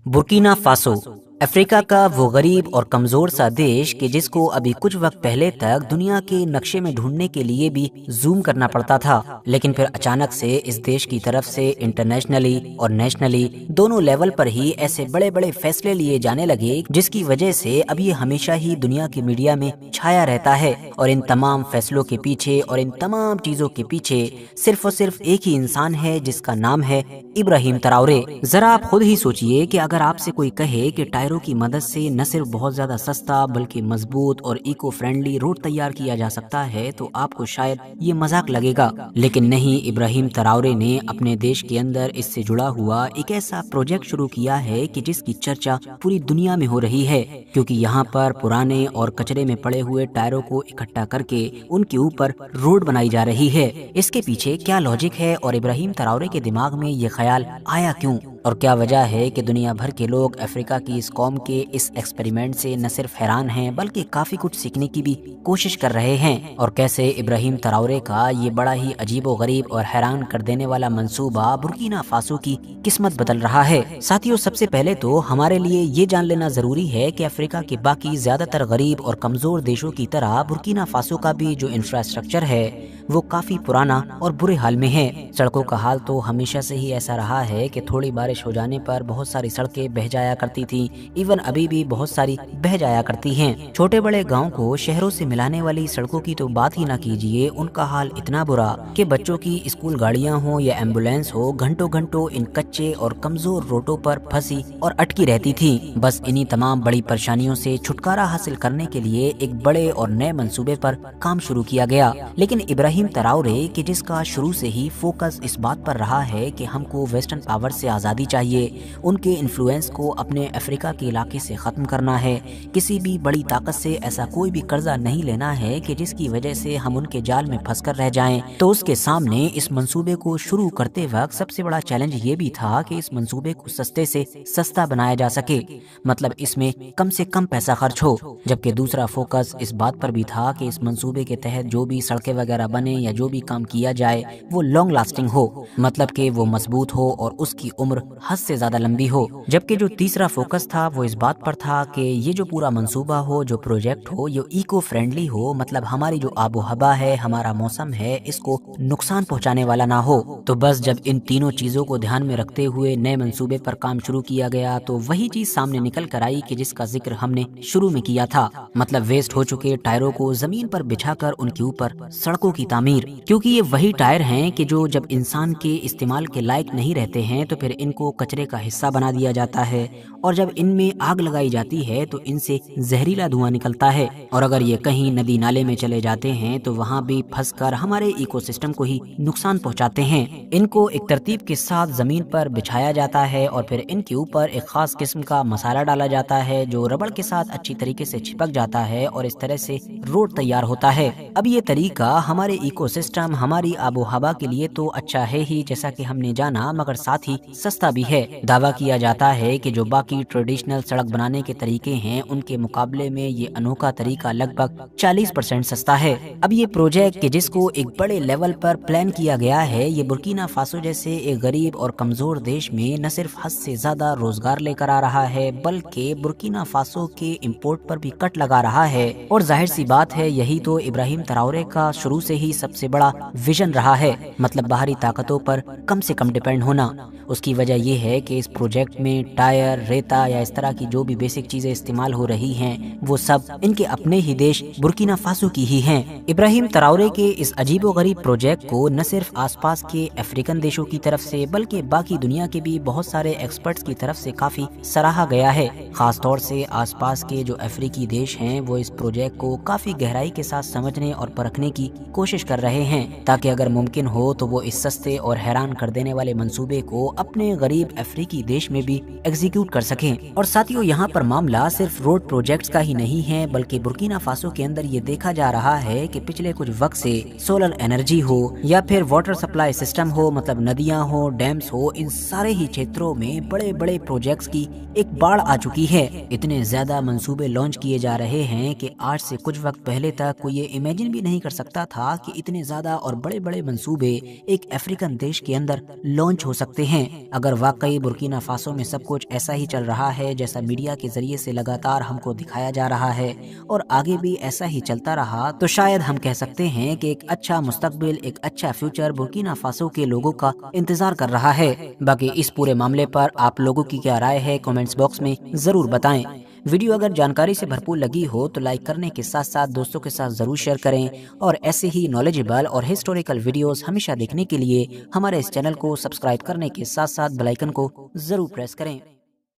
Burkina Faso Africa का वो गरीब और कमजोर सा देश कि जिसको अभी कुछ वक्त पहले तक दुनिया के नक्शे में ढूंढने के लिए भी जूम करना पड़ता था, लेकिन फिर अचानक से इस देश की तरफ से इंटरनेशनली और नेशनली दोनों लेवल पर ही ऐसे बड़े बड़े फैसले लिए जाने लगे जिसकी वजह से अब ये हमेशा ही दुनिया की मीडिया में छाया रहता है। और इन तमाम फैसलों के पीछे और इन तमाम चीजों के पीछे सिर्फ और सिर्फ एक ही इंसान है जिसका नाम है इब्राहिम ट्राओरे। जरा आप खुद ही सोचिए कि अगर आपसे कोई कहे कि टायरों की मदद से न सिर्फ बहुत ज्यादा सस्ता बल्कि मजबूत और इको फ्रेंडली रोड तैयार किया जा सकता है तो आपको शायद ये मजाक लगेगा, लेकिन नहीं, इब्राहिम ट्राओरे ने अपने देश के अंदर इससे जुड़ा हुआ एक ऐसा प्रोजेक्ट शुरू किया है कि जिसकी चर्चा पूरी दुनिया में हो रही है, क्योंकि यहाँ पर पुराने और कचरे में पड़े हुए टायरों को इकट्ठा करके उनके ऊपर रोड बनाई जा रही है। इसके पीछे क्या लॉजिक है और इब्राहिम ट्राओरे के दिमाग में ये ख्याल आया क्यों, और क्या वजह है कि दुनिया भर के लोग अफ्रीका की इस कौम के इस एक्सपेरिमेंट से न सिर्फ हैरान हैं बल्कि काफी कुछ सीखने की भी कोशिश कर रहे हैं, और कैसे इब्राहिम ट्राओरे का ये बड़ा ही अजीबो गरीब और हैरान कर देने वाला मंसूबा बुर्किना फासो की किस्मत बदल रहा है। साथियों, सबसे पहले तो हमारे लिए ये जान लेना जरूरी है कि अफ्रीका के बाकी ज्यादातर गरीब और कमजोर देशों की तरह बुर्किना फासो का भी जो इंफ्रास्ट्रक्चर है वो काफी पुराना और बुरे हाल में है। सड़कों का हाल तो हमेशा से ही ऐसा रहा है कि थोड़ी बारिश हो जाने पर बहुत सारी सड़कें बह जाया करती थी, इवन अभी भी बहुत सारी बह जाया करती हैं। छोटे बड़े गांव को शहरों से मिलाने वाली सड़कों की तो बात ही ना कीजिए, उनका हाल इतना बुरा कि बच्चों की स्कूल गाड़ियां हो या एम्बुलेंस हो घंटों घंटों इन कच्चे और कमजोर रोडों पर फंसी और अटकी रहती थी। बस इन्हीं तमाम बड़ी परेशानियों से छुटकारा हासिल करने के लिए एक बड़े और नए मंसूबे पर काम शुरू किया गया। लेकिन इब्राहिम ट्राओरे कि जिसका शुरू से ही फोकस इस बात पर रहा है कि हमको वेस्टर्न पावर से आज़ादी चाहिए, उनके इन्फ्लुएंस को अपने अफ्रीका के इलाके से ख़त्म करना है, किसी भी बड़ी ताकत से ऐसा कोई भी कर्जा नहीं लेना है कि जिसकी वजह से हम उनके जाल में फंसकर रह जाएं। तो उसके सामने इस मंसूबे को शुरू करते वक्त सबसे बड़ा चैलेंज ये भी था कि इस मंसूबे को सस्ते से सस्ता बनाया जा सके, मतलब इसमें कम से कम पैसा खर्च हो। जबकि दूसरा फोकस इस बात पर भी था कि इस मंसूबे के तहत जो भी सड़कें वगैरह बने या जो भी काम किया जाए वो लॉन्ग लास्टिंग हो, मतलब कि वो मजबूत हो और उसकी उम्र हद से ज्यादा लंबी हो। जबकि जो तीसरा फोकस था वो इस बात पर था कि ये जो पूरा मंसूबा हो, जो प्रोजेक्ट हो, ये इको फ्रेंडली हो, मतलब हमारी जो आबो हवा है, हमारा मौसम है, इसको नुकसान पहुंचाने वाला ना हो। तो बस जब इन तीनों चीजों को ध्यान में रखते हुए नए मंसूबे पर काम शुरू किया गया तो वही चीज सामने निकल कर आई कि जिसका जिक्र हमने शुरू में किया था, मतलब वेस्ट हो चुके टायरों को जमीन पर बिछाकर उनके ऊपर सड़कों की तामीर। क्योंकि ये वही टायर हैं कि जो जब इंसान के इस्तेमाल के लायक नहीं रहते हैं तो फिर इनको कचरे का हिस्सा बना दिया जाता है, और जब इनमें आग लगाई जाती है तो इनसे जहरीला धुआं निकलता है, और अगर ये कहीं नदी नाले में चले जाते हैं तो वहाँ भी फंसकर हमारे इकोसिस्टम को ही नुकसान पहुँचाते हैं। इनको एक तरतीब के साथ जमीन पर बिछाया जाता है और फिर इनके ऊपर एक खास किस्म का मसाला डाला जाता है जो रबड़ के साथ अच्छी तरीके से चिपक जाता है और इस तरह से रोड तैयार होता है। अब ये तरीका हमारे इकोसिस्टम, हमारी आबो हवा के लिए तो अच्छा है ही, जैसा कि हमने जाना, मगर साथ ही सस्ता भी है। दावा किया जाता है कि जो बाकी ट्रेडिशनल सड़क बनाने के तरीके हैं उनके मुकाबले में ये अनोखा तरीका लगभग 40% सस्ता है। अब ये प्रोजेक्ट कि जिसको एक बड़े लेवल पर प्लान किया गया है, ये बुर्किना फासो जैसे एक गरीब और कमजोर देश में न सिर्फ हद से ज्यादा रोजगार लेकर आ रहा है बल्कि बुर्किना फासो के इम्पोर्ट पर भी कट लगा रहा है। और जाहिर सी बात है, यही तो इब्राहिम ट्राओरे का शुरू से ही सबसे बड़ा विजन रहा है, मतलब बाहरी ताकतों पर कम से कम डिपेंड होना। उसकी वजह यह है कि इस प्रोजेक्ट में टायर, रेता या इस तरह की जो भी बेसिक चीजें इस्तेमाल हो रही हैं वो सब इनके अपने ही देश बुर्किना फासो की ही हैं। इब्राहिम ट्राओरे के इस अजीबोगरीब प्रोजेक्ट को न सिर्फ आसपास के अफ्रीकन देशों की तरफ से बल्कि बाकी दुनिया के भी बहुत सारे एक्सपर्ट्स की तरफ से काफी सराहा गया है। खास तौर से आसपास के जो अफ्रीकी देश हैं वो इस प्रोजेक्ट को काफी गहराई के साथ समझने और परखने की कोशिश कर रहे हैं, ताकि अगर मुमकिन हो तो वो इस सस्ते और हैरान कर देने वाले मंसूबे को अपने गरीब अफ्रीकी देश में भी एग्जीक्यूट कर सकें। और साथियों, यहाँ पर मामला सिर्फ रोड प्रोजेक्ट्स का ही नहीं है बल्कि बुर्किना फासो के अंदर ये देखा जा रहा है कि पिछले कुछ वक्त से सोलर एनर्जी हो या फिर वाटर सप्लाई सिस्टम हो, मतलब नदियाँ हो, डैम्स हो, इन सारे ही क्षेत्रों में बड़े बड़े प्रोजेक्ट्स की एक बाढ़ आ चुकी है। इतने ज्यादा मंसूबे लॉन्च किए जा रहे हैं कि आज से कुछ वक्त पहले तक कोई ये इमेजिन भी नहीं कर सकता था कि इतने ज्यादा और बड़े बड़े मंसूबे एक अफ्रीकन देश के अंदर लॉन्च हो सकते हैं। अगर واقعی برکینا فاسو میں سب کچھ ایسا ہی چل رہا ہے جیسا میڈیا کے ذریعے سے لگاتار ہم کو دکھایا جا رہا ہے اور آگے بھی ایسا ہی چلتا رہا تو شاید ہم کہہ سکتے ہیں کہ ایک اچھا مستقبل، ایک اچھا فیوچر برکینا فاسو کے لوگوں کا انتظار کر رہا ہے۔ باقی اس پورے معاملے پر آپ لوگوں کی کیا رائے ہے کمنٹس باکس میں ضرور بتائیں۔ ویڈیو اگر جانکاری سے بھرپور لگی ہو تو لائک کرنے کے ساتھ ساتھ دوستوں کے ساتھ ضرور شیئر کریں، اور ایسے ہی نالجبل اور ہسٹوریکل ویڈیوز ہمیشہ دیکھنے کے لیے ہمارے اس چینل کو سبسکرائب کرنے کے ساتھ ساتھ بیل آئیکن کو ضرور پریس کریں۔